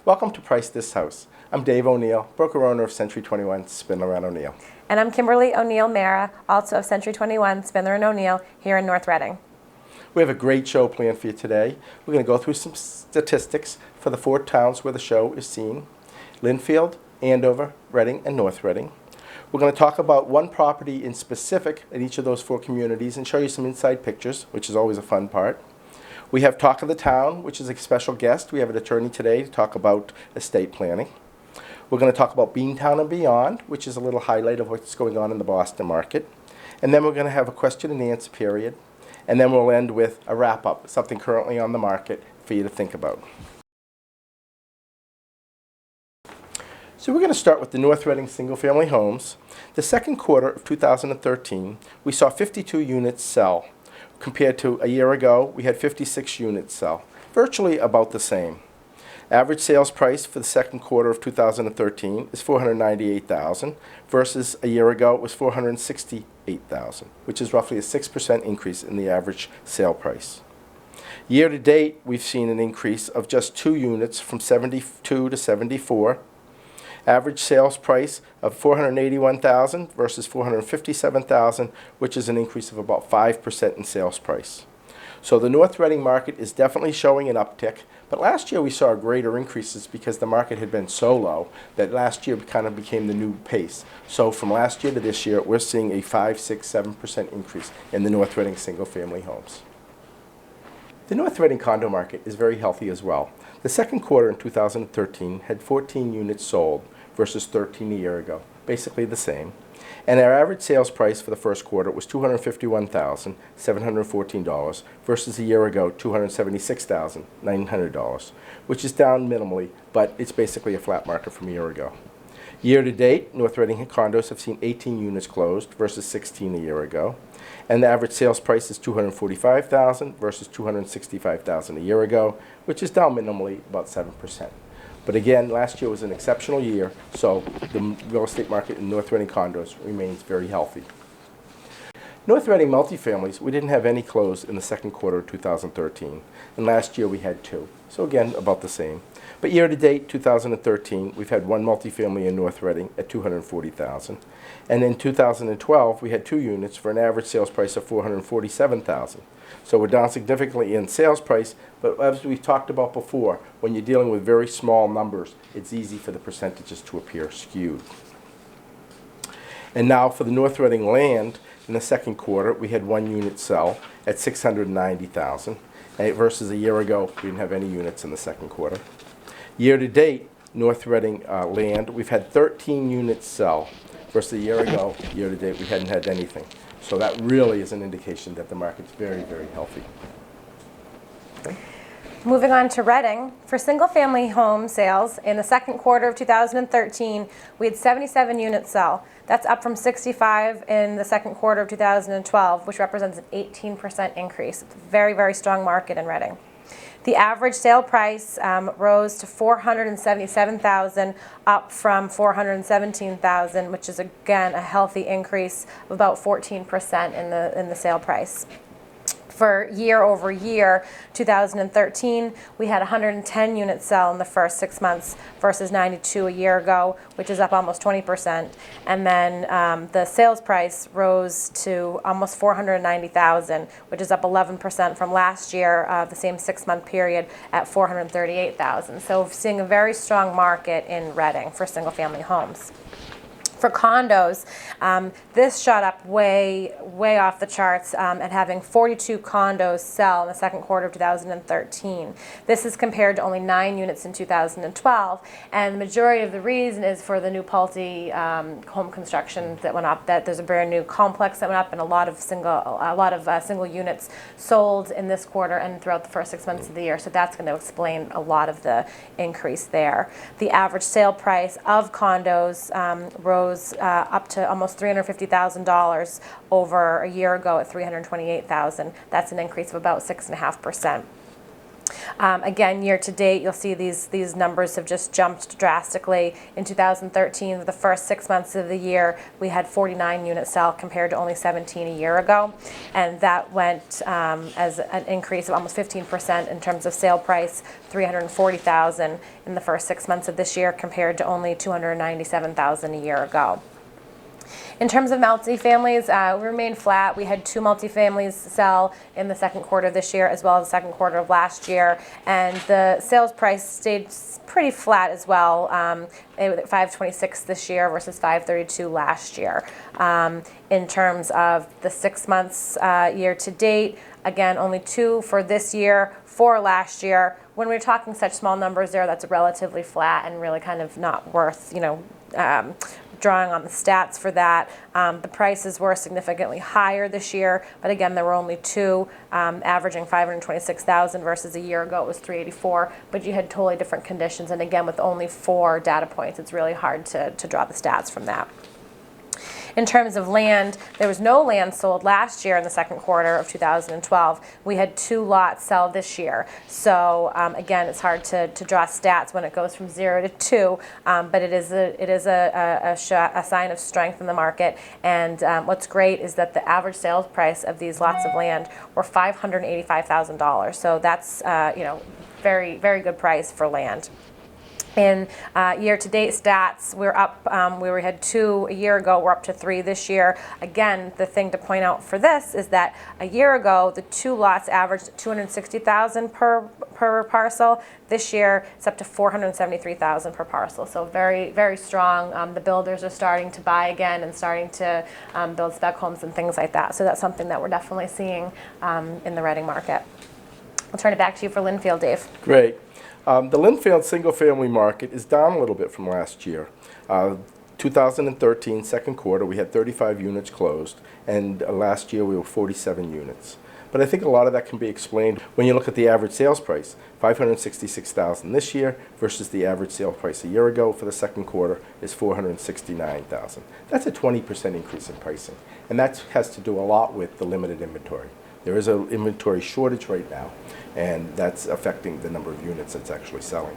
Welcome to Price This House. I'm Dave O'Neil, broker-owner of Century 21, Spindler & O'Neil. And I'm Kimberly O'Neil Mara, also of Century 21, Spindler & O'Neil, here in North Reading. We have a great show planned for you today. We're going to go through some statistics for the 4 towns where the show is seen: Lynnfield, Andover, Reading, and North Reading. We're going to talk about one property in specific at each of those 4 communities and show you some inside pictures, which is always a fun part. We have Talk of the Town, which is a special guest. We have an attorney today to talk about estate planning. We're going to talk about Beantown and Beyond, which is a little highlight of what's going on in the Boston market. And then we're going to have a question and answer period. And then we'll end with a wrap-up, something currently on the market for you to think about. So we're going to start with the North Reading single-family homes. The second quarter of 2013, we saw 52 units sell. Compared to a year ago, we had 56 units sell, virtually about the same. Average sales price for the second quarter of 2013 is $498,000 versus a year ago it was $468,000, which is roughly a 6% increase in the average sale price. Year to date, we've seen an increase of just 2 units from 72 to 74. Average sales price of $481,000 versus $457,000, which is an increase of about 5% in sales price. So the North Reading market is definitely showing an uptick, but last year we saw greater increases because the market had been so low that last year kind of became the new pace. So from last year to this year, we're seeing a 5, 6, 7% increase in the North Reading single-family homes. The North Reading condo market is very healthy as well. The second quarter in 2013 had 14 units sold versus 13 a year ago, basically the same. And our average sales price for the first quarter was $251,714 versus a year ago $276,900, which is down minimally, but it's basically a flat market from a year ago. Year to date, North Reading condos have seen 18 units closed versus 16 a year ago. And the average sales price is $245,000 versus $265,000 a year ago, which is down minimally about 7%. But again, last year was an exceptional year, so the real estate market in North Reading condos remains very healthy. North Reading multifamilies, we didn't have any closed in the second quarter of 2013, and last year we had 2. So again, about the same. But year to date, 2013, we've had 1 multifamily in North Reading at $240,000. And in 2012, we had 2 units for an average sales price of $447,000. So we're down significantly in sales price, but as we've talked about before, when you're dealing with very small numbers, it's easy for the percentages to appear skewed. And now for the North Reading land, in the second quarter, we had 1 unit sell at $690,000, versus a year ago, we didn't have any units in the second quarter. Year to date, North Reading land, we've had 13 units sell, versus a year ago, year to date, we hadn't had anything. So that really is an indication that the market's very, very healthy. Okay. Moving on to Reading, for single-family home sales, in the second quarter of 2013, we had 77 units sell. That's up from 65 in the second quarter of 2012, which represents an 18% increase. It's a very, very strong market in Reading. The average sale price rose to $477,000, up from $417,000, which is again a healthy increase of about 14% in the sale price. For year over year, 2013, we had 110 units sell in the first 6 months versus 92 a year ago, which is up almost 20%. And then the sales price rose to almost $490,000, which is up 11% from last year, the same 6-month period at $438,000. So we're seeing a very strong market in Reading for single-family homes. For condos, this shot up way off the charts at having 42 condos sell in the second quarter of 2013. This is compared to only 9 units in 2012, and the majority of the reason is for the new Pulte home construction that went up. That there's a brand new complex that went up, and a lot of single units sold in this quarter and throughout the first 6 months of the year. So that's going to explain a lot of the increase there. The average sale price of condos rose up to almost $350,000 over a year ago at $328,000. That's an increase of about 6.5%. Again, year to date, you'll see these numbers have just jumped drastically. In 2013, the first 6 months of the year, we had 49 units sell compared to only 17 a year ago, and that went as an increase of almost 15% in terms of sale price, $340,000 in the first 6 months of this year compared to only $297,000 a year ago. In terms of multifamilies, we remained flat. We had 2 multifamilies sell in the second quarter of this year as well as the second quarter of last year, and the sales price stayed pretty flat as well, at $526 this year versus $532 last year. In terms of the 6 months year to date, again, only 2 for this year, 4 last year. When we're talking such small numbers there, that's relatively flat and really kind of not worth, drawing on the stats for that. The prices were significantly higher this year, but again, there were only 2, averaging $526,000 versus a year ago it was $384. But you had totally different conditions, and again, with only 4 data points, it's really hard to draw the stats from that. In terms of land, there was no land sold last year in the second quarter of 2012. We had 2 lots sell this year. So again, it's hard to draw stats when it goes from 0 to 2, but it is a sign of strength in the market. And what's great is that the average sales price of these lots of land were $585,000. So that's very, very good price for land. In year-to-date stats, we're up, we had 2 a year ago, we're up to 3 this year. Again, the thing to point out for this is that a year ago, the 2 lots averaged $260,000 per parcel. This year, it's up to $473,000 per parcel. So very, very strong. The builders are starting to buy again and starting to build spec homes and things like that. So that's something that we're definitely seeing in the Reading market. I'll turn it back to you for Lynnfield, Dave. Great. The Lynnfield single-family market is down a little bit from last year. 2013, second quarter, we had 35 units closed, and last year we were 47 units. But I think a lot of that can be explained when you look at the average sales price, $566,000 this year versus the average sale price a year ago for the second quarter is $469,000. That's a 20% increase in pricing, and that has to do a lot with the limited inventory. There is an inventory shortage right now, and that's affecting the number of units that's actually selling.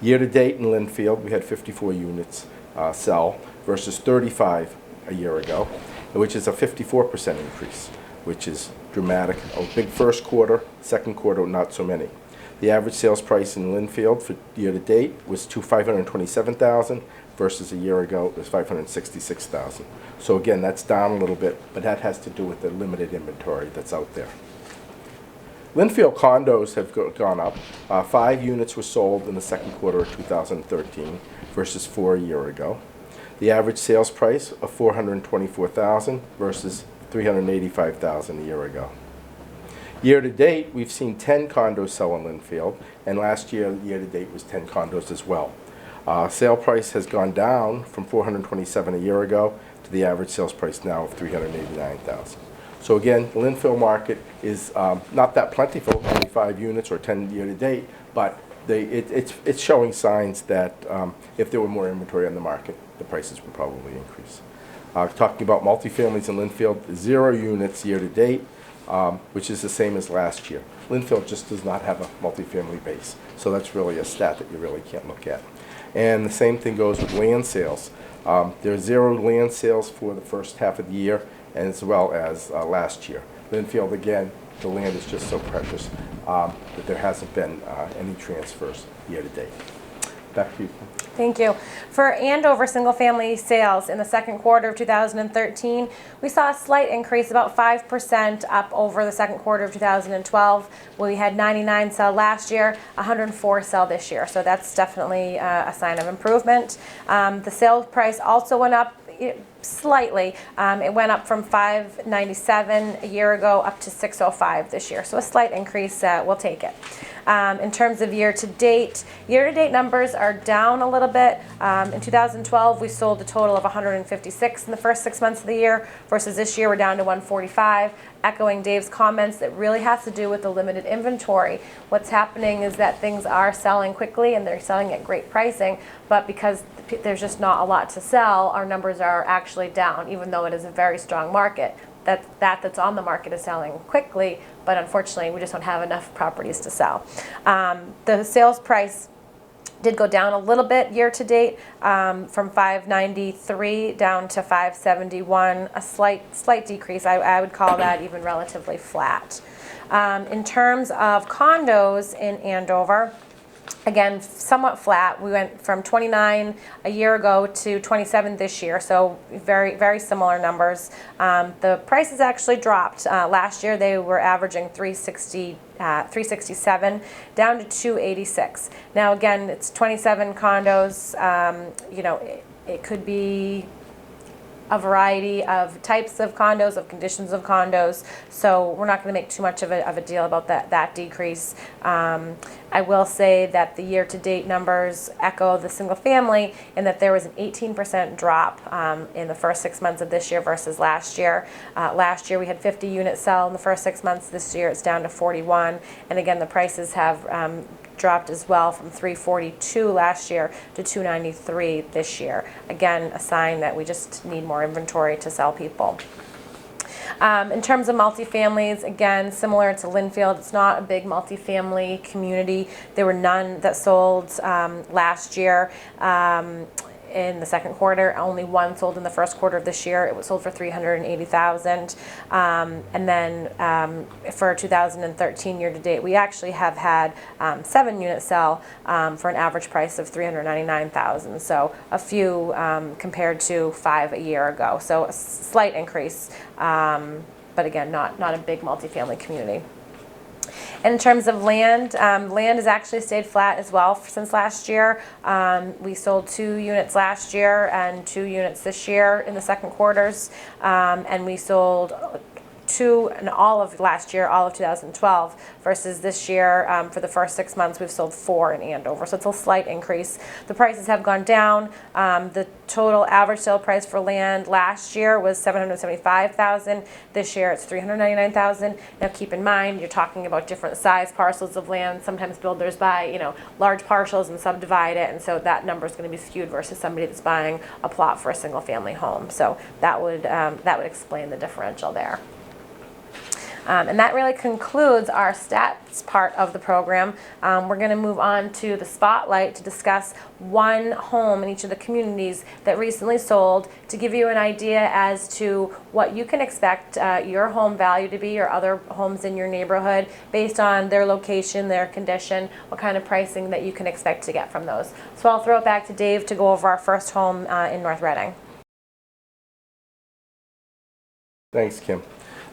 Year to date in Lynnfield, we had 54 units sell versus 35 a year ago, which is a 54% increase, which is dramatic. A big first quarter, second quarter, not so many. The average sales price in Lynnfield for year to date was $527,000 versus a year ago it was $566,000. So again, that's down a little bit, but that has to do with the limited inventory that's out there. Lynnfield condos have gone up. 5 units were sold in the second quarter of 2013 versus 4 a year ago. The average sales price of $424,000 versus $385,000 a year ago. Year to date, we've seen 10 condos sell in Lynnfield, and last year to date was 10 condos as well. Sale price has gone down from $427,000 a year ago to the average sales price now of $389,000. So again, the Lynnfield market is not that plentiful, only 5 units or 10 year to date, but it's showing signs that if there were more inventory on the market, the prices would probably increase. Talking about multifamilies in Lynnfield, 0 units year to date, which is the same as last year. Lynnfield just does not have a multifamily base, so that's really a stat that you really can't look at. And the same thing goes with land sales. There are 0 land sales for the first half of the year, and as well as last year. Lynnfield, again, the land is just so precious that there hasn't been any transfers year to date. Back to you. Thank you. For Andover single-family sales in the second quarter of 2013, we saw a slight increase, about 5% up over the second quarter of 2012. We had 99 sell last year, 104 sell this year, so that's definitely a sign of improvement. The sales price also went up slightly. It went up from $597 a year ago up to $605 this year, so a slight increase. We'll take it. In terms of year-to-date numbers are down a little bit. In 2012, we sold a total of 156 in the first 6 months of the year, versus this year we're down to 145. Echoing Dave's comments, it really has to do with the limited inventory. What's happening is that things are selling quickly and they're selling at great pricing, but because there's just not a lot to sell, our numbers are actually down, even though it is a very strong market. that's on the market is selling quickly, but unfortunately we just don't have enough properties to sell. The sales price did go down a little bit year to date, from 593 down to 571, a slight decrease. I would call that even relatively flat. In terms of condos in Andover, again, somewhat flat. We went from 29 a year ago to 27 this year, so very similar numbers. The prices actually dropped. Last year they were averaging 367 down to 286. Now again, it's 27 condos. You know, it could be a variety of types of condos, of conditions of condos, so we're not going to make too much of a deal about that decrease. I will say that the year-to-date numbers echo the single family in that there was an 18% drop in the first 6 months of this year versus last year. Last year we had 50 units sell in the first 6 months. This year it's down to 41, and again the prices have dropped as well from 342 last year to 293 this year. Again, a sign that we just need more inventory to sell people. In terms of multifamilies, again, similar to Lynnfield, it's not a big multifamily community. There were none that sold last year. In the second quarter, only one sold in the first quarter of this year. It was sold for $380,000, and then for 2013 year to date, we actually have had 7 units sell for an average price of $399,000. So a few compared to 5 a year ago. So a slight increase, but again, not a big multifamily community. In terms of land, land has actually stayed flat as well since last year. We sold 2 units last year and 2 units this year in the second quarters, and we sold 2 in all of last year, all of 2012, versus this year, for the first 6 months, we've sold 4 in Andover. So it's a slight increase. The prices have gone down. The total average sale price for land last year was $775,000. This year it's $399,000. Now keep in mind, you're talking about different size parcels of land. Sometimes builders buy, you know, large parcels and subdivide it, and so that number is going to be skewed versus somebody that's buying a plot for a single family home. So that would explain the differential there. And that really concludes our stats part of the program. We're going to move on to the spotlight to discuss one home in each of the communities that recently sold, to give you an idea as to what you can expect your home value to be, or other homes in your neighborhood, based on their location, their condition, what kind of pricing that you can expect to get from those. So I'll throw it back to Dave to go over our first home in North Reading. Thanks, Kim.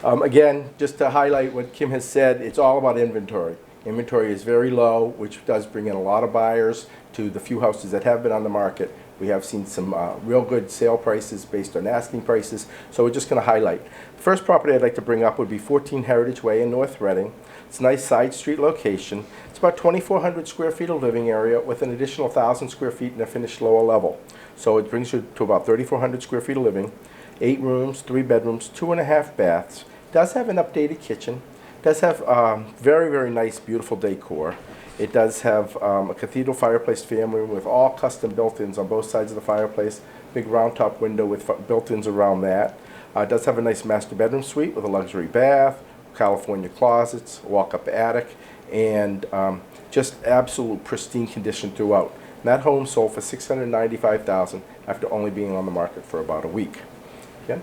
Again, just to highlight what Kim has said, it's all about inventory. Inventory is very low, which does bring in a lot of buyers to the few houses that have been on the market. We have seen some real good sale prices based on asking prices, so we're just going to highlight. The first property I'd like to bring up would be 14 Heritage Way in North Reading. It's a nice side street location. It's about 2,400 square feet of living area with an additional 1,000 square feet in a finished lower level. So it brings you to about 3,400 square feet of living, 8 rooms, 3 bedrooms, 2.5 baths. Does have an updated kitchen. Does have very nice, beautiful decor. It does have a cathedral fireplace family room with all custom built-ins on both sides of the fireplace. Big round top window with built-ins around that. It does have a nice master bedroom suite with a luxury bath, California closets, walk-up attic, and just absolute pristine condition throughout. And that home sold for $695,000 after only being on the market for about a week. Again.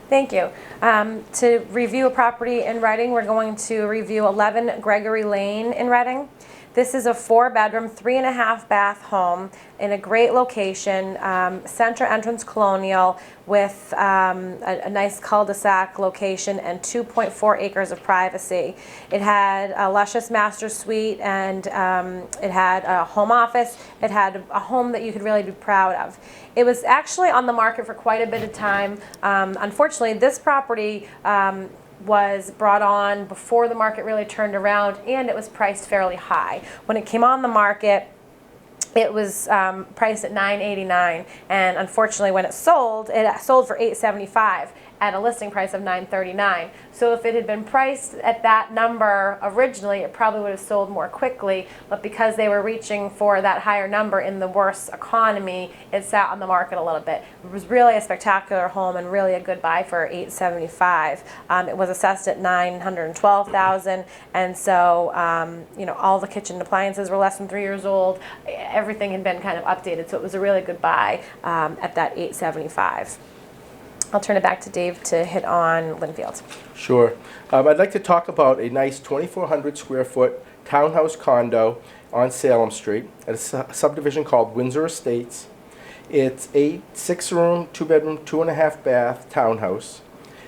Thank you. To review a property in Reading, we're going to review 11 Gregory Lane in Reading. This is a 4-bedroom, 3.5 bath home in a great location, center entrance colonial, with a nice cul-de-sac location and 2.4 acres of privacy. It had a luscious master suite, and it had a home office. It had a home that you could really be proud of. It was actually on the market for quite a bit of time. Unfortunately, this property was brought on before the market really turned around, and it was priced fairly high. When it came on the market, it was priced at $989, and unfortunately when it sold for $875, at a listing price of $939. So if it had been priced at that number originally, it probably would have sold more quickly, but because they were reaching for that higher number in the worst economy, it sat on the market a little bit. It was really a spectacular home and really a good buy for $875. It was assessed at $912,000, and so you know, all the kitchen appliances were less than 3 years old. Everything had been kind of updated, so it was a really good buy at that $875. I'll turn it back to Dave to hit on Lynnfield. Sure. I'd like to talk about a nice 2,400 square foot townhouse condo on Salem Street at a subdivision called Windsor Estates. It's a 6-room, 2-bedroom, 2.5 bath townhouse,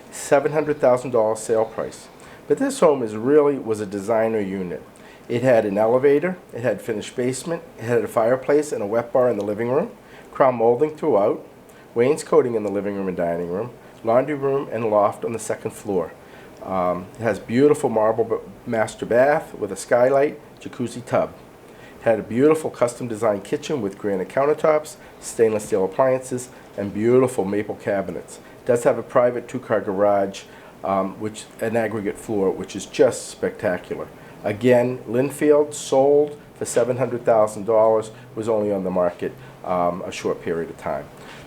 $700,000 sale price. But this home was a designer unit. It had an elevator, it had finished basement, it had a fireplace and a wet bar in the living room, crown molding throughout, wainscoting in the living room and dining room, laundry room and loft on the second floor. It has beautiful marble master bath with a skylight, jacuzzi tub. It had a beautiful custom designed kitchen with granite countertops, stainless steel appliances, and beautiful maple cabinets. It does have a private 2-car garage, which an aggregate floor, which is just spectacular. Again, Lynnfield sold for $700,000, was only on the market a short period of time.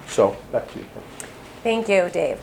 So, back to you. Thank you, Dave.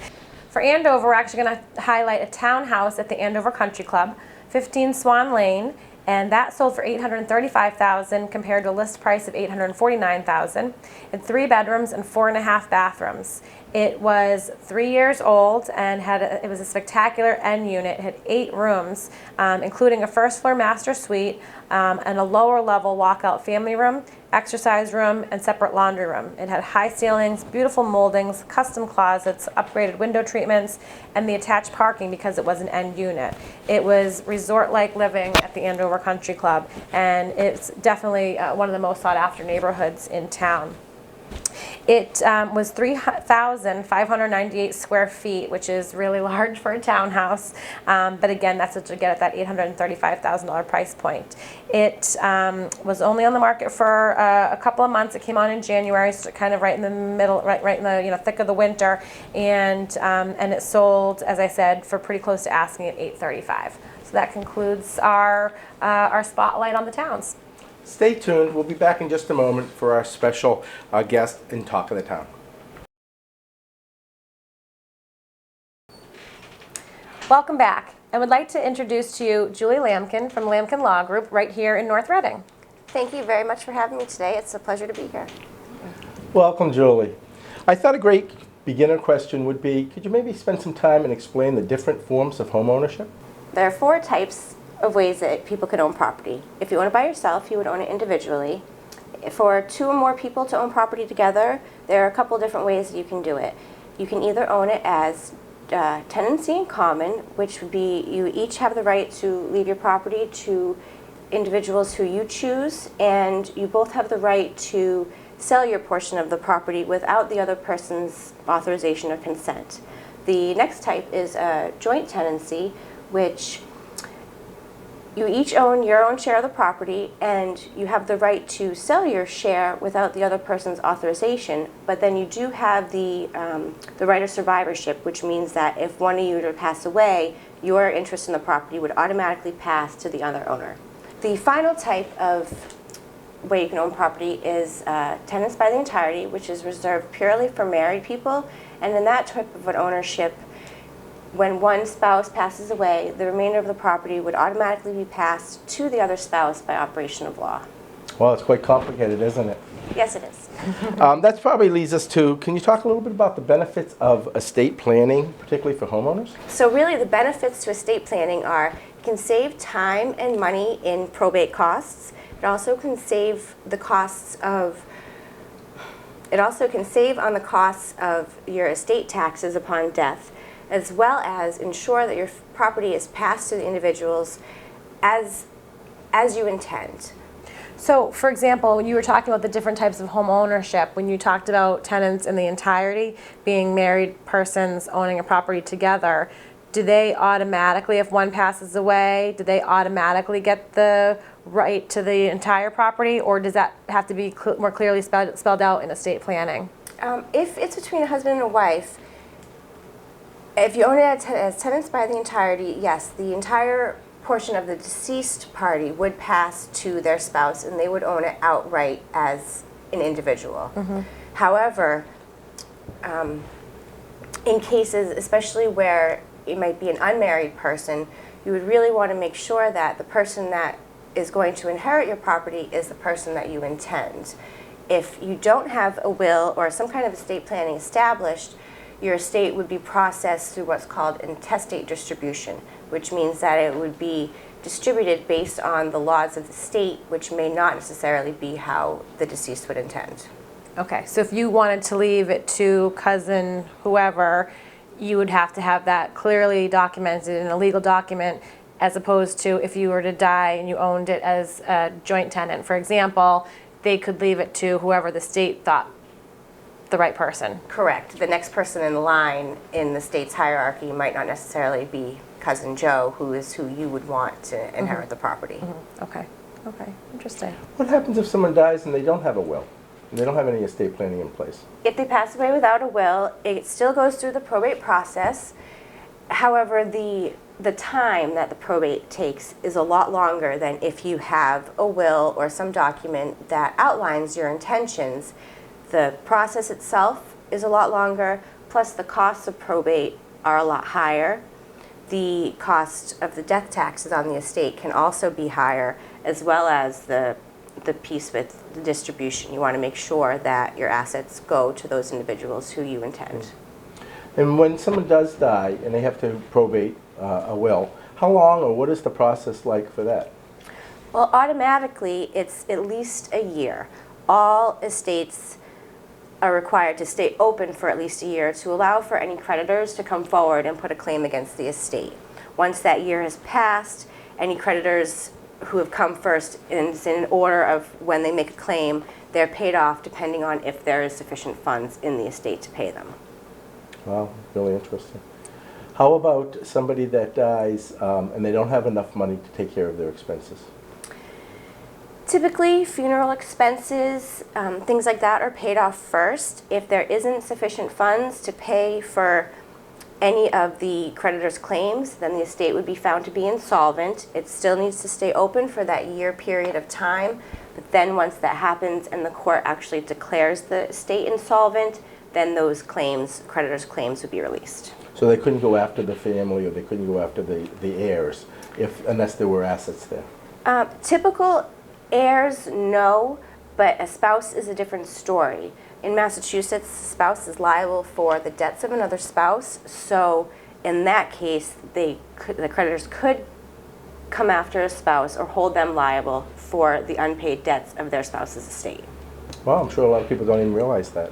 For Andover, we're actually going to highlight a townhouse at the Andover Country Club, 15 Swan Lane, and that sold for $835,000 compared to a list price of $849,000. It 3 bedrooms and 4.5 bathrooms. It was 3 years old and it was a spectacular end unit. It had 8 rooms, including a first floor master suite and a lower level walkout family room, exercise room, and separate laundry room. It had high ceilings, beautiful moldings, custom closets, upgraded window treatments, and the attached parking because it was an end unit. It was resort-like living at the Andover Country Club, and it's definitely one of the most sought-after neighborhoods in town. It was 3,598 square feet, which is really large for a townhouse, but again, that's what you get at that $835,000 price point. It was only on the market for a couple of months. It came on in January, so kind of right in the middle, right in the thick of the winter, and it sold, as I said, for pretty close to asking at $835. So that concludes our spotlight on the towns. Stay tuned. We'll be back in just a moment for our special guest in Talk of the Town. Welcome back. I would like to introduce to you Julie Lampkin from Lampkin Law Group right here in North Reading. Thank you very much for having me today. It's a pleasure to be here. Welcome, Julie. I thought a great beginner question would be, could you maybe spend some time and explain the different forms of home ownership? There are 4 types of ways that people can own property. If you own it by yourself, you would own it individually. For 2 or more people to own property together, there are a couple different ways that you can do it. You can either own it as tenancy in common, which would be you each have the right to leave your property to individuals who you choose, and you both have the right to sell your portion of the property without the other person's authorization or consent. The next type is a joint tenancy, which you each own your own share of the property, and you have the right to sell your share without the other person's authorization, but then you do have the right of survivorship, which means that if one of you were to pass away, your interest in the property would automatically pass to the other owner. The final type of way you can own property is tenants by the entirety, which is reserved purely for married people, and in that type of an ownership, when one spouse passes away, the remainder of the property would automatically be passed to the other spouse by operation of law. Well, it's quite complicated, isn't it? Yes, it is. That probably leads us to, can you talk a little bit about the benefits of estate planning, particularly for homeowners? So really the benefits to estate planning are it can save time and money in probate costs. It also can save the costs of on the costs of your estate taxes upon death, as well as ensure that your property is passed to the individuals as you intend. So, for example, when you were talking about the different types of home ownership, when you talked about tenants in the entirety, being married persons owning a property together, do they automatically, if one passes away, do they automatically get the right to the entire property, or does that have to be more clearly spelled out in estate planning? If it's between a husband and a wife, If you own it as tenants by the entirety, yes, the entire portion of the deceased party would pass to their spouse and they would own it outright as an individual. However, in cases, especially where it might be an unmarried person, you would really want to make sure that the person that is going to inherit your property is the person that you intend. If you don't have a will or some kind of estate planning established, your estate would be processed through what's called intestate distribution, which means that it would be distributed based on the laws of the state, which may not necessarily be how the deceased would intend. Okay, so if you wanted to leave it to cousin whoever, you would have to have that clearly documented in a legal document, as opposed to if you were to die and you owned it as a joint tenant, for example, they could leave it to whoever the state thought the right person. Correct. The next person in line in the state's hierarchy might not necessarily be cousin Joe, who is who you would want to inherit the property. Okay, okay, interesting. What happens if someone dies and they don't have a will? And they don't have any estate planning in place? If they pass away without a will, it still goes through the probate process. However, the time that the probate takes is a lot longer than if you have a will or some document that outlines your intentions. The process itself is a lot longer, plus the costs of probate are a lot higher. The cost of the death taxes on the estate can also be higher, as well as the piece with the distribution. You want to make sure that your assets go to those individuals who you intend. And when someone does die and they have to probate a will, how long or what is the process like for that? Well, automatically, it's at least a year. All estates are required to stay open for at least a year to allow for any creditors to come forward and put a claim against the estate. Once that year has passed, any creditors who have come first in order of when they make a claim, they're paid off depending on if there is sufficient funds in the estate to pay them. Wow, really interesting. How about somebody that dies and they don't have enough money to take care of their expenses? Typically, funeral expenses, things like that are paid off first. If there isn't sufficient funds to pay for any of the creditor's claims, then the estate would be found to be insolvent. It still needs to stay open for that year period of time, but then once that happens and the court actually declares the estate insolvent, then those claims, creditor's claims, would be released. So they couldn't go after the family or they couldn't go after the heirs unless there were assets there? Typical heirs, no, but a spouse is a different story. In Massachusetts, a spouse is liable for the debts of another spouse, so in that case, the creditors could come after a spouse or hold them liable for the unpaid debts of their spouse's estate. Well, I'm sure a lot of people don't even realize that.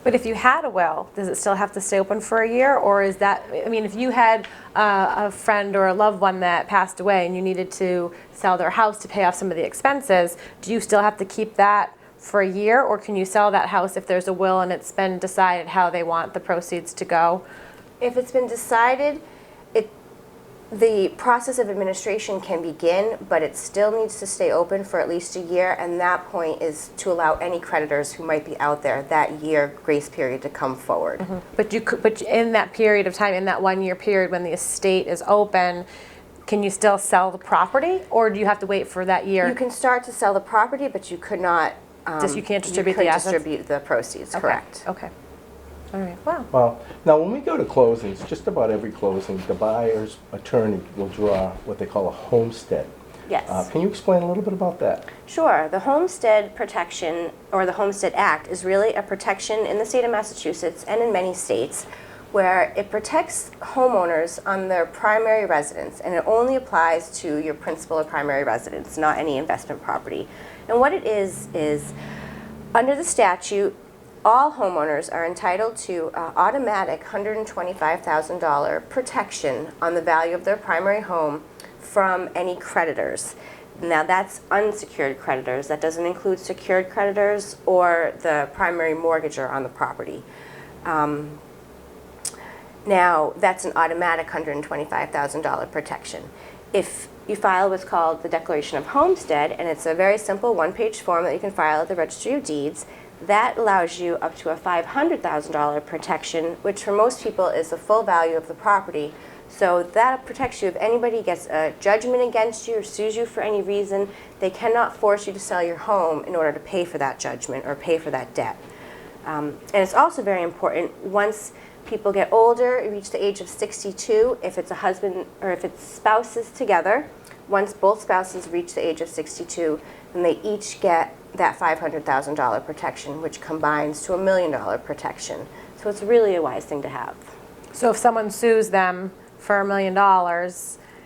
But if you had a will, does it still have to stay open for a year, or is that, I mean, if you had a friend or a loved one that passed away and you needed to sell their house to pay off some of the expenses, do you still have to keep that for a year, or can you sell that house if there's a will and it's been decided how they want the proceeds to go? If it's been decided, the process of administration can begin, but it still needs to stay open for at least a year, and that point is to allow any creditors who might be out there that year grace period to come forward. But in that period of time, in that 1 year period when the estate is open, can you still sell the property, or do you have to wait for that year? You can start to sell the property, but you could not. You can't distribute the assets? distribute the proceeds, Okay. correct. Okay. All right. Wow. Well, now when we go to closings, just about every closing, the buyer's attorney will draw what they call a homestead. Yes. Can you explain a little bit about that? Sure. The Homestead Protection, or the Homestead Act, is really a protection in the state of Massachusetts and in many states where it protects homeowners on their primary residence, and it only applies to your principal or primary residence, not any investment property. And what it is under the statute, all homeowners are entitled to automatic $125,000 protection on the value of their primary home from any creditors. Now that's unsecured creditors. That doesn't include secured creditors or the primary mortgager on the property. Now that's an automatic $125,000 protection. If you file what's called the Declaration of Homestead, and it's a very simple one-page form that you can file at the Registry of Deeds, That allows you up to a $500,000 protection, which for most people is the full value of the property. So that protects you if anybody gets a judgment against you or sues you for any reason. They cannot force you to sell your home in order to pay for that judgment or pay for that debt. And it's also very important once people get older, reach the age of 62, if it's a husband or if it's spouses together, once both spouses reach the age of 62, then they each get that $500,000 protection, which combines to $1 million protection. So it's really a wise thing to have. So if someone sues them for $1 million,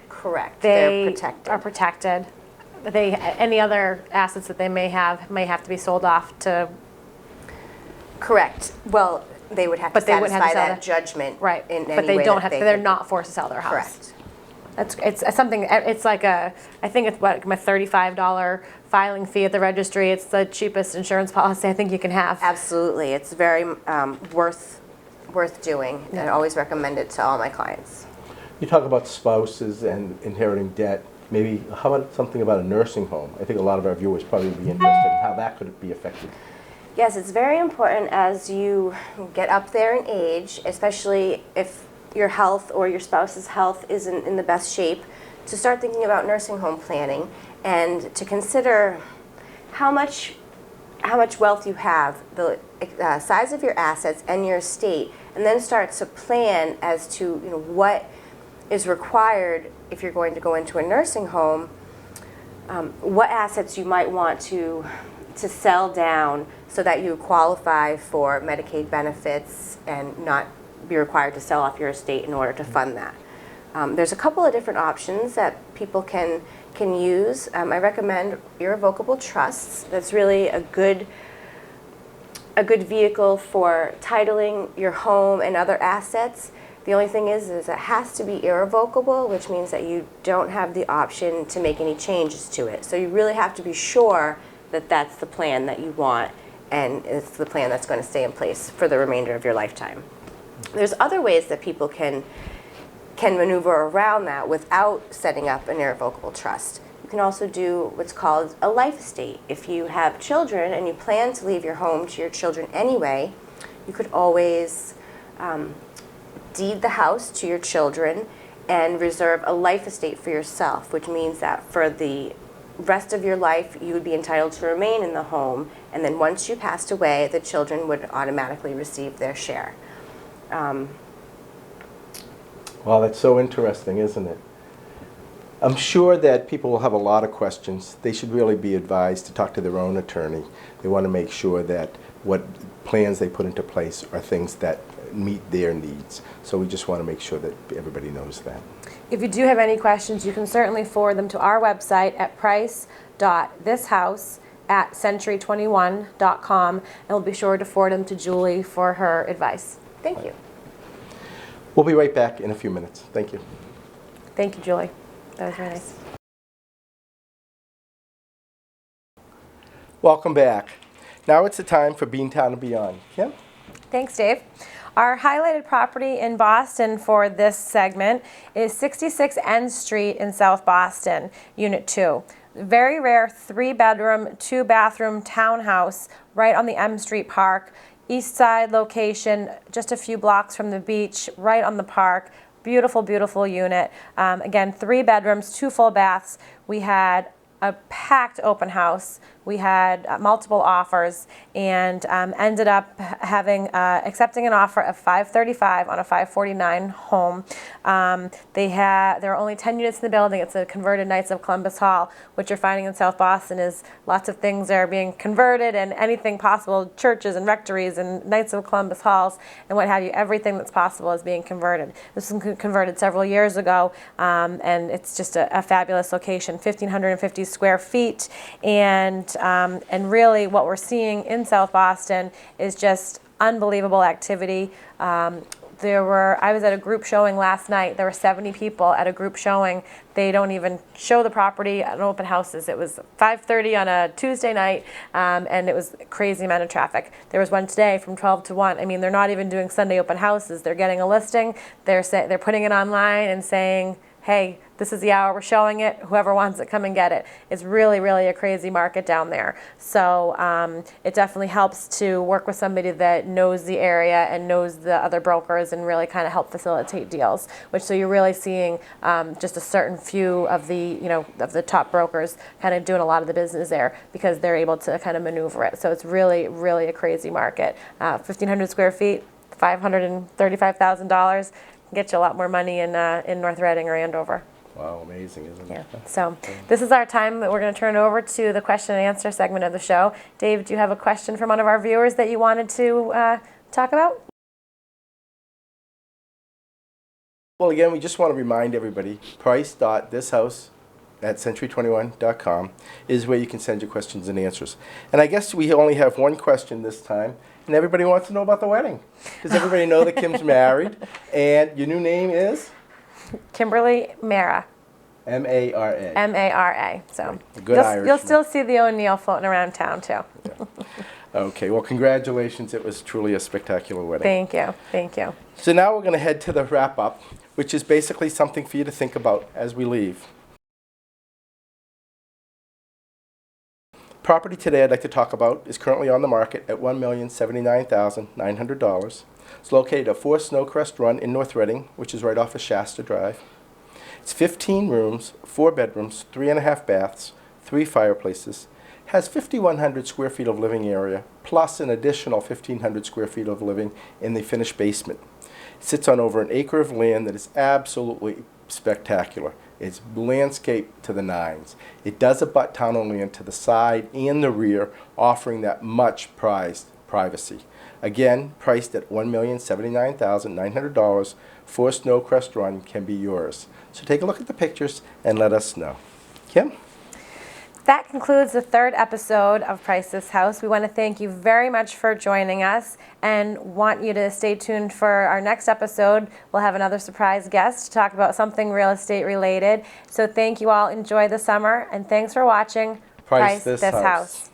Correct. they They're protected. are protected. Any other assets that they may have to be sold off to. Correct. Well, they would have to But they wouldn't have to satisfy sell that judgment Right, in but any they way don't that have. they They're could. not forced to sell their house. Correct. It's something. It's like I think it's what, a $35 filing fee at the registry. It's the cheapest insurance policy I think you can have. Absolutely. It's very worth doing. And I always recommend it to all my clients. You talk about spouses and inheriting debt. Maybe, how about something about a nursing home? I think a lot of our viewers probably would be interested in how that could be affected. Yes, it's very important as you get up there in age, especially if your health or your spouse's health isn't in the best shape, to start thinking about nursing home planning and to consider how much wealth you have, the size of your assets and your estate, and then start to plan as to what is required if you're going to go into a nursing home, what assets you might want to sell down so that you qualify for Medicaid benefits and not be required to sell off your estate in order to fund that. There's a couple of different options that people can use. I recommend irrevocable trusts. That's really a good vehicle for titling your home and other assets. The only thing is it has to be irrevocable, which means that you don't have the option to make any changes to it. So you really have to be sure that that's the plan that you want and it's the plan that's going to stay in place for the remainder of your lifetime. There's other ways that people can maneuver around that without setting up an irrevocable trust. You can also do what's called a life estate. If you have children and you plan to leave your home to your children anyway, you could always deed the house to your children and reserve a life estate for yourself, which means that for the rest of your life you would be entitled to remain in the home, and then once you passed away, the children would automatically receive their share. Well, that's so interesting, isn't it? I'm sure that people will have a lot of questions. They should really be advised to talk to their own attorney. They want to make sure that what plans they put into place are things that meet their needs. So we just want to make sure that everybody knows that. If you do have any questions, you can certainly forward them to our website at price.thishouse@century21.com, and we'll be sure to forward them to Julie for her advice. Thank you. We'll be right back in a few minutes. Thank you. Thank you, Julie. That was very nice. Welcome back. Now it's the time for Beantown and Beyond. Kim? Thanks, Dave. Our highlighted property in Boston for this segment is 66 N Street in South Boston, Unit 2. Very rare 3-bedroom, 2-bathroom townhouse right on the M Street Park. East side location, just a few blocks from the beach, right on the park. Beautiful, beautiful unit. Again, 3 bedrooms, 2 full baths. We had a packed open house. We had multiple offers and ended up having accepting an offer of $535 on a $549 home. There are only 10 units in the building. It's a converted Knights of Columbus Hall. What you're finding in South Boston is lots of things are being converted, and anything possible, churches and rectories and Knights of Columbus Halls and what have you, everything that's possible is being converted. This was converted several years ago, and it's just a fabulous location, 1,550 square feet, and really what we're seeing in South Boston is just unbelievable activity. I was at a group showing last night. There were 70 people at a group showing. They don't even show the property at open houses. It was 5:30 on a Tuesday night, and it was a crazy amount of traffic. There was one today from 12 to 1. I mean, they're not even doing Sunday open houses. They're getting a listing. They're putting it online and saying, hey, this is the hour we're showing it, whoever wants it, come and get it. It's really, really a crazy market down there. So it definitely helps to work with somebody that knows the area and knows the other brokers and really kind of help facilitate deals. So you're really seeing just a certain few of the, of the top brokers kind of doing a lot of the business there because they're able to kind of maneuver it. So it's really, really a crazy market. 1,500 square feet, $535,000 can get you a lot more money in North Reading or Andover. Wow, amazing, isn't it? Yeah. So this is our time that we're going to turn over to the question and answer segment of the show. Dave, do you have a question from one of our viewers that you wanted to talk about? Well, again, we just want to remind everybody, price.thishouse@century21.com is where you can send your questions and answers. And I guess we only have one question this time, and everybody wants to know about the wedding. Does everybody know that Kim's married? And your new name is? Kimberly Mara. M-A-R-A. M-A-R-A. So Good you'll Irishman. still see the O'Neil floating around town too. Yeah. Okay, well, congratulations. It was truly a spectacular wedding. Thank you. Thank you. So now we're going to head to the wrap-up, which is basically something for you to think about as we leave. Property today I'd like to talk about is currently on the market at $1,079,900. It's located at 4 Snowcrest Run in North Reading, which is right off of Shasta Drive. It's 15 rooms, 4 bedrooms, 3.5 baths, 3 fireplaces. Has 5,100 square feet of living area, plus an additional 1,500 square feet of living in the finished basement. It sits on over an acre of land that is absolutely spectacular. It's landscaped to the nines. It does abut town-owned land to the side and the rear, offering that much prized privacy. Again, priced at $1,079,900, 4 Snowcrest Run can be yours. So take a look at the pictures and let us know. Kim? That concludes the 3rd episode of Price This House. We want to thank you very much for joining us and want you to stay tuned for our next episode. We'll have another surprise guest to talk about something real estate related. So thank you all. Enjoy the summer and thanks for watching Price This House.